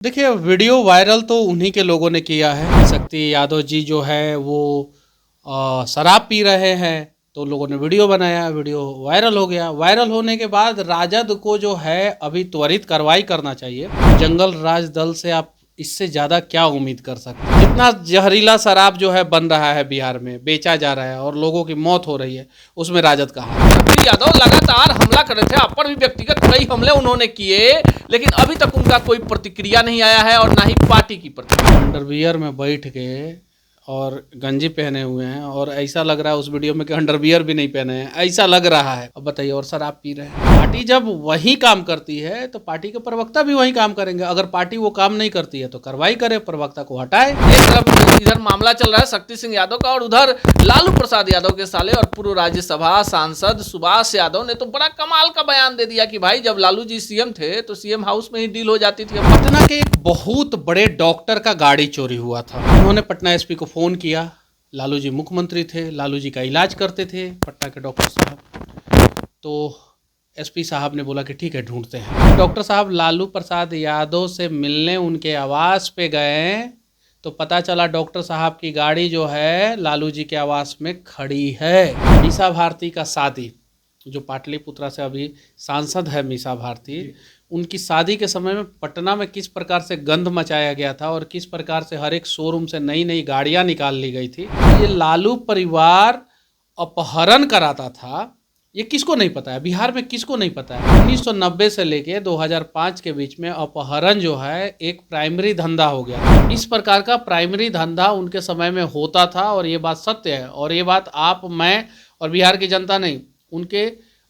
देखिए, video viral तो उन्हीं के लोगों ने किया है। शक्ति यादव जी जो है वो शराब पी रहे हैं, तो लोगों ने वीडियो बनाया, वीडियो वायरल हो गया। वायरल होने के बाद राजद को जो है अभी त्वरित कार्रवाई करना चाहिए। जंगल राज दल से आप इससे ज़्यादा क्या उम्मीद कर सकते हैं? जितना जहरीला शराब जो है बन रहा है बिहार में, बेचा जा रहा है और लोगों की मौत हो रही है, उसमें राजद का हाथ है। शक्ति यादव लगातार हमला कर रहे थे, आप पर भी व्यक्तिगत कई हमले उन्होंने किए, लेकिन अभी तक उनका कोई प्रतिक्रिया नहीं आया है और ना ही पार्टी की प्रतिक्रिया। अंडरवियर में बैठ के और गंजी पहने हुए हैं और ऐसा लग रहा है उस वीडियो में कि अंडरवियर भी नहीं पहने हैं, ऐसा लग रहा है। अब बताइए, और शराब पी रहे हैं। पार्टी जब वही काम करती है तो पार्टी के प्रवक्ता भी वही काम करेंगे। अगर पार्टी वो काम नहीं करती है तो कार्रवाई करे, प्रवक्ता को हटाए। एक तरफ इधर मामला चल रहा है शक्ति सिंह यादव का, और उधर लालू प्रसाद यादव के साले और पूर्व राज्यसभा सांसद सुभाष यादव ने तो बड़ा कमाल का बयान दे दिया कि भाई जब लालू जी सीएम थे तो सीएम हाउस में ही डील हो जाती थी। पटना के एक बहुत बड़े डॉक्टर का गाड़ी चोरी हुआ था। उन्होंने पटना एसपी को फोन किया। लालू जी मुख्यमंत्री थे, लालू जी का इलाज करते थे पटना के डॉक्टर साहब। तो एसपी साहब ने बोला कि ठीक है, ढूंढते हैं। डॉक्टर साहब लालू प्रसाद यादव से मिलने उनके आवास पे गए तो पता चला डॉक्टर साहब की गाड़ी जो है लालू जी के आवास में खड़ी है। मीसा भारती का शादी, जो पाटलिपुत्रा से अभी सांसद है मीसा भारती, उनकी शादी के समय में पटना में किस प्रकार से गंध मचाया गया था और किस प्रकार से हर एक शोरूम से नई नई गाड़ियां निकाल ली गई थी। ये लालू परिवार अपहरण कराता था, ये किसको नहीं पता है? बिहार में किसको नहीं पता है? 1990 से लेके 2005 के बीच में अपहरण जो है एक प्राइमरी धंधा हो गया। इस प्रकार का प्राइमरी धंधा उनके समय में होता था और ये बात सत्य है। और ये बात आप, मैं और बिहार की जनता नहीं, उनके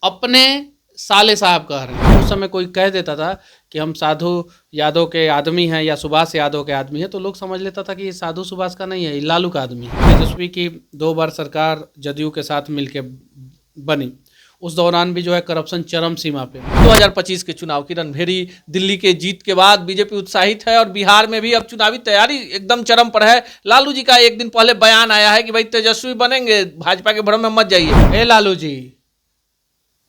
अपने साले साहब कह रहे हैं। उस समय कोई कह देता था कि हम साधु यादव के आदमी हैं या सुभाष यादव के आदमी हैं, तो लोग समझ लेता था कि ये साधु सुभाष का नहीं है, ये लालू का आदमी है। तेजस्वी की 2 बार सरकार जदयू के साथ मिलके बनी, उस दौरान भी जो है करप्शन चरम सीमा पे। 2025 के चुनाव की रणभेरी दिल्ली के जीत के बाद बीजेपी उत्साहित है और बिहार में भी अब चुनावी तैयारी एकदम चरम पर है। लालू जी का एक दिन पहले बयान आया है कि भाई तेजस्वी बनेंगे, भाजपा के भ्रम में मत जाइए। ए लालू जी,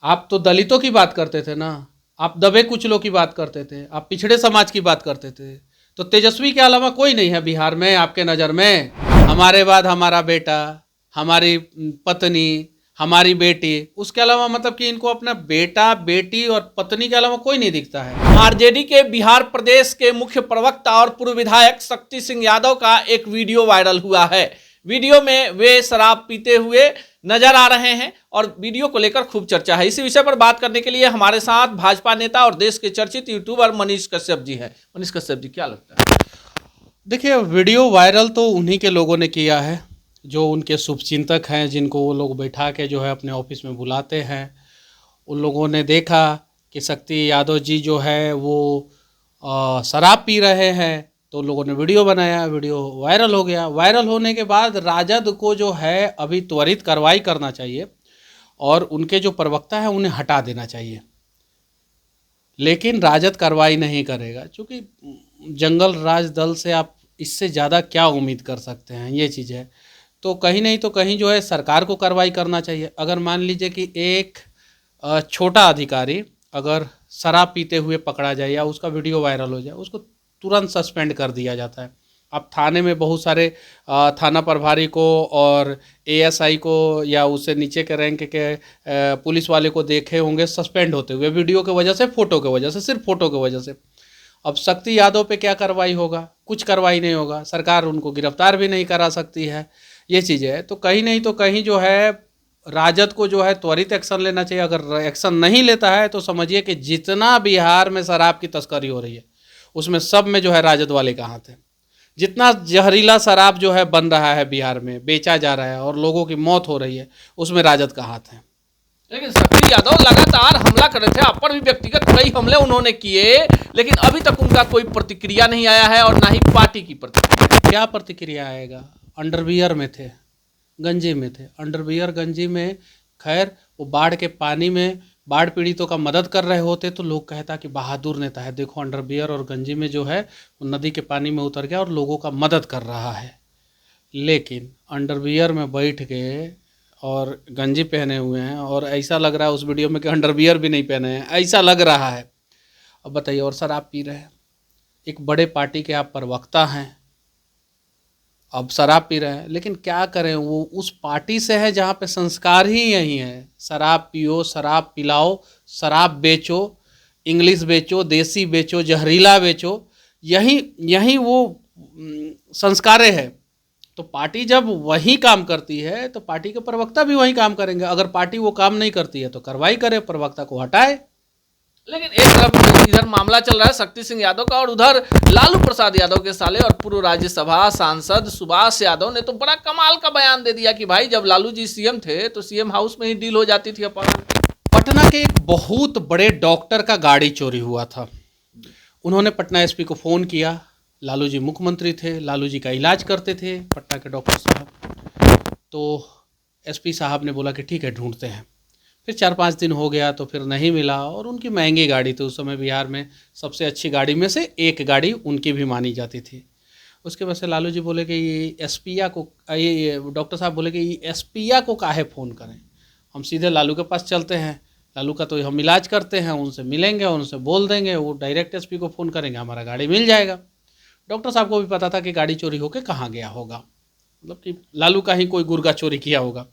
आप तो दलितों की बात करते थे ना, आप दबे कुचलों की बात करते थे, आप पिछड़े समाज की बात करते थे। तो तेजस्वी के अलावा कोई नहीं है बिहार में आपके नज़र में? हमारे बाद हमारा बेटा, हमारी पत्नी, हमारी बेटी, उसके अलावा मतलब कि इनको अपना बेटा, बेटी और पत्नी के अलावा कोई नहीं दिखता है। आरजेडी के बिहार प्रदेश के मुख्य प्रवक्ता और पूर्व विधायक शक्ति सिंह यादव का एक वीडियो वायरल हुआ है। वीडियो में वे शराब पीते हुए नजर आ रहे हैं और वीडियो को लेकर खूब चर्चा है। इसी विषय पर बात करने के लिए हमारे साथ भाजपा नेता और देश के चर्चित यूट्यूबर मनीष कश्यप जी हैं। मनीष कश्यप जी, क्या लगता है? देखिए, वीडियो वायरल तो उन्हीं के लोगों ने किया है, जो उनके शुभचिंतक हैं, जिनको वो लोग बैठा के जो है अपने ऑफिस में बुलाते हैं। उन लोगों ने देखा कि शक्ति यादव जी जो है वो शराब पी रहे हैं, तो लोगों ने वीडियो बनाया, वीडियो वायरल हो गया। वायरल होने के बाद राजद को जो है अभी त्वरित कार्रवाई करना चाहिए और उनके जो प्रवक्ता हैं उन्हें हटा देना चाहिए। लेकिन राजद कार्रवाई नहीं करेगा, क्योंकि जंगल राज दल से आप इससे ज़्यादा क्या उम्मीद कर सकते हैं, ये चीज़ है। तो कहीं नहीं तो कहीं जो है सरकार को कार्रवाई करना चाहिए। अगर मान लीजिए कि एक छोटा अधिकारी अगर शराब पीते हुए पकड़ा जाए या उसका वीडियो वायरल हो जाए, उसको तुरंत सस्पेंड कर दिया जाता है। अब थाने में बहुत सारे थाना प्रभारी को और एएसआई को या उससे नीचे के रैंक के पुलिस वाले को देखे होंगे सस्पेंड होते हुए, वीडियो की वजह से, फोटो की वजह से, सिर्फ फोटो की वजह से। अब शक्ति यादव पे क्या कार्रवाई होगा? कुछ कार्रवाई नहीं होगा, सरकार उनको गिरफ्तार भी नहीं करा सकती है, ये चीज़ें है। तो कहीं नहीं तो कहीं जो है राजद को जो है त्वरित एक्शन लेना चाहिए। अगर एक्शन नहीं लेता है तो समझिए कि जितना बिहार में शराब की तस्करी हो रही है उसमें सब में जो है राजद वाले का हाथ है। जितना जहरीला शराब जो है बन रहा है बिहार में, बेचा जा रहा है और लोगों की मौत हो रही है, उसमें राजद का हाथ है। लेकिन शक्ति यादव लगातार हमला कर रहे थे, आप पर भी व्यक्तिगत कई हमले उन्होंने किए, लेकिन अभी तक उनका कोई प्रतिक्रिया नहीं आया है और ना ही पार्टी की प्रतिक्रिया। क्या प्रतिक्रिया आएगा? अंडरवियर में थे, गंजी में थे। अंडरवियर गंजी में, खैर वो बाढ़ के पानी में बाढ़ पीड़ितों का मदद कर रहे होते तो लोग कहता कि बहादुर नेता है, देखो अंडरवियर और गंजी में जो है वो नदी के पानी में उतर गया और लोगों का मदद कर रहा है। लेकिन अंडरवियर में बैठ के और गंजी पहने हुए हैं और ऐसा लग रहा है उस वीडियो में कि अंडरवियर भी नहीं पहने हैं, ऐसा लग रहा है। अब बताइए, और शराब पी रहे हैं। एक बड़े पार्टी के आप प्रवक्ता हैं, अब शराब पी रहे हैं, लेकिन क्या करें, वो उस पार्टी से है जहाँ पे संस्कार ही यही है, शराब पियो, शराब पिलाओ, शराब बेचो, इंग्लिश बेचो, देसी बेचो, जहरीला बेचो, यही यही वो संस्कारें है। तो पार्टी जब वही काम करती है तो पार्टी के प्रवक्ता भी वही काम करेंगे। अगर पार्टी वो काम नहीं करती है तो कार्रवाई करे, प्रवक्ता को हटाए। लेकिन एक तरफ इधर मामला चल रहा है शक्ति सिंह यादव का, और उधर लालू प्रसाद यादव के साले और पूर्व राज्यसभा सांसद सुभाष यादव ने तो बड़ा कमाल का बयान दे दिया कि भाई जब लालू जी सीएम थे तो सीएम हाउस में ही डील हो जाती थी अपहरण। पटना के एक बहुत बड़े डॉक्टर का गाड़ी चोरी हुआ था। उन्होंने पटना एसपी को फ़ोन किया। लालू जी मुख्यमंत्री थे, लालू जी का इलाज करते थे पटना के डॉक्टर साहब। तो एसपी साहब ने बोला कि ठीक है, ढूंढते हैं। फिर 4-5 दिन हो गया तो फिर नहीं मिला, और उनकी महंगी गाड़ी थी। उस समय बिहार में सबसे अच्छी गाड़ी में से एक गाड़ी उनकी भी मानी जाती थी। उसके बाद से लालू जी बोले कि ये एसपिया को, ये डॉक्टर साहब बोले कि ये एसपिया को काहे फ़ोन करें, हम सीधे लालू के पास चलते हैं, लालू का तो हम इलाज करते हैं, उनसे मिलेंगे, उनसे बोल देंगे, वो डायरेक्ट एसपी को फ़ोन करेंगे, हमारा गाड़ी मिल जाएगा। डॉक्टर साहब को भी पता था कि गाड़ी चोरी होकर कहाँ गया होगा, मतलब कि लालू का ही कोई गुर्गा चोरी किया होगा।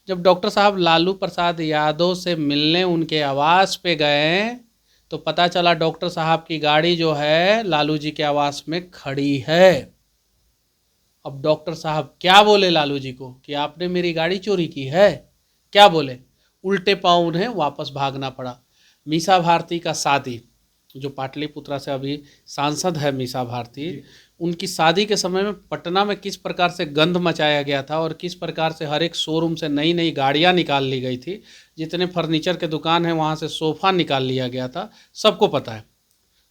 जब डॉक्टर साहब लालू प्रसाद यादव से मिलने उनके आवास पे गए तो पता चला डॉक्टर साहब की गाड़ी जो है लालू जी के आवास में खड़ी है। अब डॉक्टर साहब क्या बोले लालू जी को कि आपने मेरी गाड़ी चोरी की है, क्या बोले? उल्टे पांव उन्हें वापस भागना पड़ा। मीसा भारती का शादी, जो पाटलिपुत्रा से अभी सांसद है मीसा भारती, उनकी शादी के समय में पटना में किस प्रकार से गंध मचाया गया था और किस प्रकार से हर एक शोरूम से नई नई गाड़ियां निकाल ली गई थी, जितने फर्नीचर के दुकान हैं वहां से सोफ़ा निकाल लिया गया था, सबको पता है,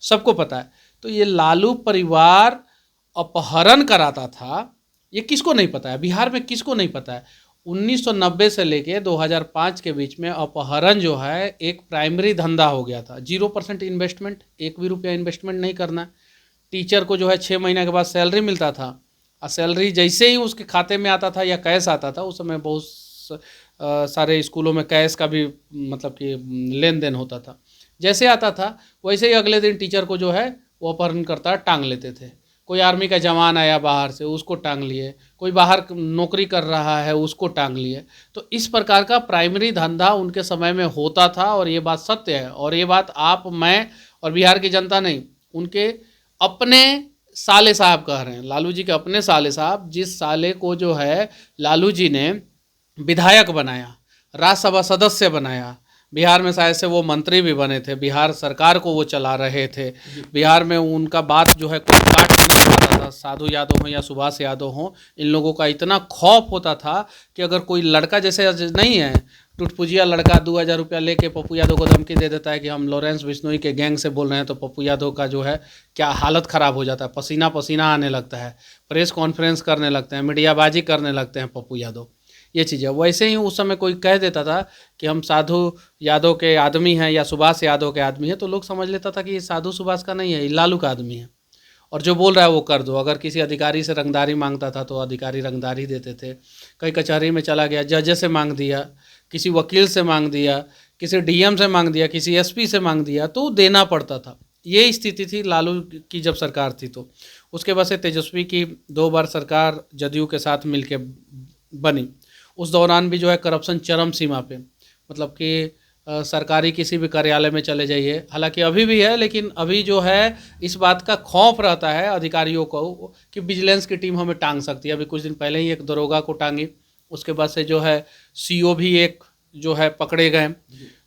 सबको पता है। तो ये लालू परिवार अपहरण कराता था, ये किसको नहीं पता है? बिहार में किसको नहीं पता है? 1990 से लेके 2005 के बीच में अपहरण जो है एक प्राइमरी धंधा हो गया था। 0% इन्वेस्टमेंट, एक भी रुपया इन्वेस्टमेंट नहीं करना। टीचर को जो है 6 महीने के बाद सैलरी मिलता था, और सैलरी जैसे ही उसके खाते में आता था या कैश आता था, उस समय बहुत सारे स्कूलों में कैश का भी मतलब कि लेन देन होता था, जैसे आता था वैसे ही अगले दिन टीचर को जो है वो अपहरणकर्ता टांग लेते थे। कोई आर्मी का जवान आया बाहर से, उसको टांग लिए, कोई बाहर नौकरी कर रहा है उसको टांग लिए। तो इस प्रकार का प्राइमरी धंधा उनके समय में होता था, और ये बात सत्य है। और ये बात आप, मैं और बिहार की जनता नहीं, उनके अपने साले साहब कह रहे हैं, लालू जी के अपने साले साहब, जिस साले को जो है लालू जी ने विधायक बनाया, राज्यसभा सदस्य बनाया, बिहार में शायद से वो मंत्री भी बने थे, बिहार सरकार को वो चला रहे थे। बिहार में उनका बात जो है कोई काट नहीं पाता था, साधु यादव हों या सुभाष यादव हों, इन लोगों का इतना खौफ होता था कि अगर कोई लड़का जैसे नहीं है, टुटपुजिया लड़का 2000 रुपया लेके पप्पू यादव को धमकी दे देता है कि हम लॉरेंस बिश्नोई के गैंग से बोल रहे हैं, तो पप्पू यादव का जो है क्या हालत ख़राब हो जाता है, पसीना पसीना आने लगता है, प्रेस कॉन्फ्रेंस करने लगते हैं, मीडियाबाजी करने लगते हैं पप्पू यादव। ये चीज़ है। वैसे ही उस समय कोई कह देता था कि हम साधु यादव के आदमी हैं या सुभाष यादव के आदमी हैं, तो लोग समझ लेता था कि ये साधु सुभाष का नहीं है, ये लालू का आदमी है, और जो बोल रहा है वो कर दो। अगर किसी अधिकारी से रंगदारी मांगता था तो अधिकारी रंगदारी देते थे। कहीं कचहरी में चला गया, जज से मांग दिया, किसी वकील से मांग दिया, किसी डीएम से मांग दिया, किसी एसपी से मांग दिया, तो देना पड़ता था। ये स्थिति थी लालू की जब सरकार थी। तो उसके बाद से तेजस्वी की 2 बार सरकार जदयू के साथ मिलके बनी। उस दौरान भी जो है करप्शन चरम सीमा पे, मतलब कि सरकारी किसी भी कार्यालय में चले जाइए, हालांकि अभी भी है, लेकिन अभी जो है इस बात का खौफ रहता है अधिकारियों को कि विजिलेंस की टीम हमें टांग सकती है। अभी कुछ दिन पहले ही एक दरोगा को टांगी, उसके बाद से जो है सीओ भी एक जो है पकड़े गए।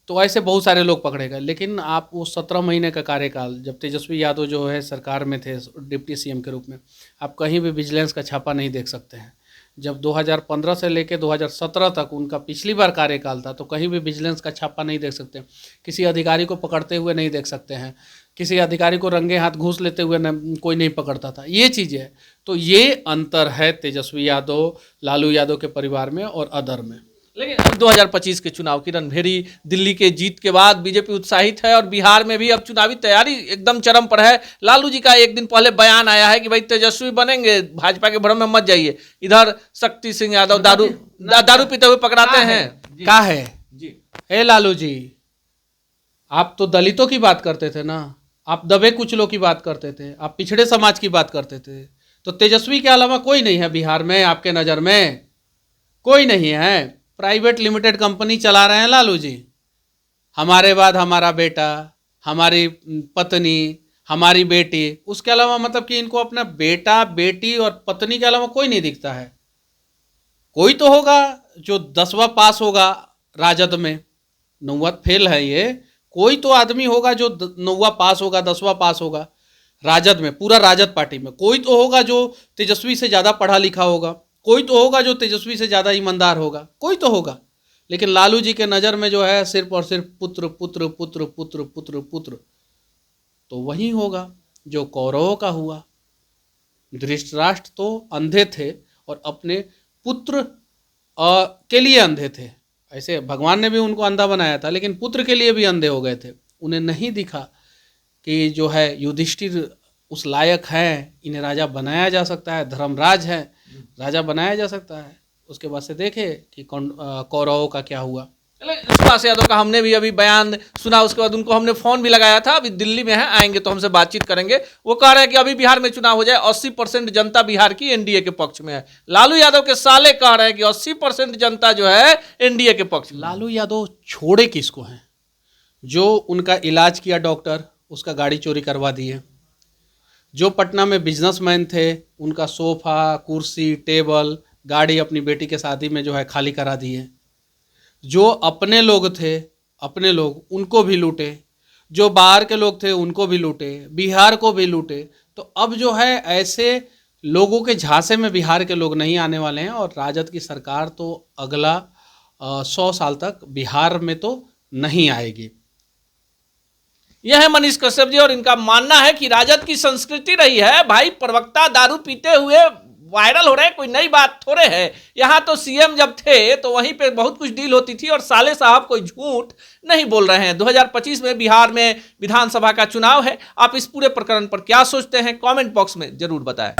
तो ऐसे बहुत सारे लोग पकड़े गए। लेकिन आप वो 17 महीने का कार्यकाल जब तेजस्वी यादव जो है सरकार में थे डिप्टी सीएम के रूप में, आप कहीं भी विजिलेंस का छापा नहीं देख सकते हैं। जब 2015 से लेकर 2017 तक उनका पिछली बार कार्यकाल था, तो कहीं भी विजिलेंस का छापा नहीं देख सकते, किसी अधिकारी को पकड़ते हुए नहीं देख सकते हैं, किसी अधिकारी को रंगे हाथ घूस लेते हुए कोई नहीं पकड़ता था। ये चीज़ है। तो ये अंतर है तेजस्वी यादव, लालू यादव के परिवार में और अदर में। लेकिन अब 2025 के चुनाव की रणभेरी, दिल्ली के जीत के बाद बीजेपी उत्साहित है और बिहार में भी अब चुनावी तैयारी एकदम चरम पर है। लालू जी का एक दिन पहले बयान आया है कि भाई तेजस्वी बनेंगे, भाजपा के भ्रम में मत जाइए। इधर शक्ति सिंह यादव दारू पीते हुए पकड़ाते हैं। क्या है जी, हे लालू जी, आप तो दलितों की बात करते थे ना, आप दबे कुचलों की बात करते थे, आप पिछड़े समाज की बात करते थे। तो तेजस्वी के अलावा कोई नहीं है बिहार में, आपके नज़र में कोई नहीं है। प्राइवेट लिमिटेड कंपनी चला रहे हैं लालू जी। हमारे बाद हमारा बेटा, हमारी पत्नी, हमारी बेटी, उसके अलावा मतलब कि इनको अपना बेटा बेटी और पत्नी के अलावा कोई नहीं दिखता है। कोई तो होगा जो 10वां पास होगा राजद में, 9वां फेल है ये। कोई तो आदमी होगा जो 9वां पास होगा, 10वां पास होगा राजद में, पूरा राजद पार्टी में। कोई तो होगा जो तेजस्वी से ज़्यादा पढ़ा लिखा होगा, कोई तो होगा जो तेजस्वी से ज़्यादा ईमानदार होगा, कोई तो होगा। लेकिन लालू जी के नज़र में जो है सिर्फ और सिर्फ पुत्र पुत्र पुत्र पुत्र पुत्र पुत्र। तो वही होगा जो कौरवों का हुआ। धृतराष्ट्र तो अंधे थे और अपने पुत्र के लिए अंधे थे। ऐसे भगवान ने भी उनको अंधा बनाया था, लेकिन पुत्र के लिए भी अंधे हो गए थे। उन्हें नहीं दिखा कि जो है युधिष्ठिर उस लायक हैं, इन्हें राजा बनाया जा सकता है, धर्मराज है, राजा बनाया जा सकता है। उसके बाद से देखे कि कौरवों का क्या हुआ। सुभाष यादव का हमने भी अभी बयान सुना, उसके बाद उनको हमने फ़ोन भी लगाया था। अभी दिल्ली में है, आएंगे तो हमसे बातचीत करेंगे। वो कह रहे हैं कि अभी बिहार में चुनाव हो जाए, 80% जनता बिहार की एनडीए के पक्ष में है। लालू यादव के साले कह रहे हैं कि 80% जनता जो है एनडीए के पक्ष में। लालू यादव छोड़े किसको हैं? जो उनका इलाज किया डॉक्टर, उसका गाड़ी चोरी करवा दिए। जो पटना में बिजनेसमैन थे, उनका सोफा, कुर्सी, टेबल, गाड़ी अपनी बेटी के शादी में जो है खाली करा दिए। जो अपने लोग थे, अपने लोग, उनको भी लूटे। जो बाहर के लोग थे उनको भी लूटे, बिहार को भी लूटे। तो अब जो है ऐसे लोगों के झांसे में बिहार के लोग नहीं आने वाले हैं। और राजद की सरकार तो अगला 100 साल तक बिहार में तो नहीं आएगी। यह है मनीष कश्यप जी, और इनका मानना है कि राजद की संस्कृति रही है भाई, प्रवक्ता दारू पीते हुए वायरल हो रहे हैं, कोई नई बात थोड़े है। यहाँ तो सीएम जब थे तो वहीं पे बहुत कुछ डील होती थी, और साले साहब कोई झूठ नहीं बोल रहे हैं। 2025 में बिहार में विधानसभा का चुनाव है। आप इस पूरे प्रकरण पर क्या सोचते हैं, कमेंट बॉक्स में जरूर बताएं।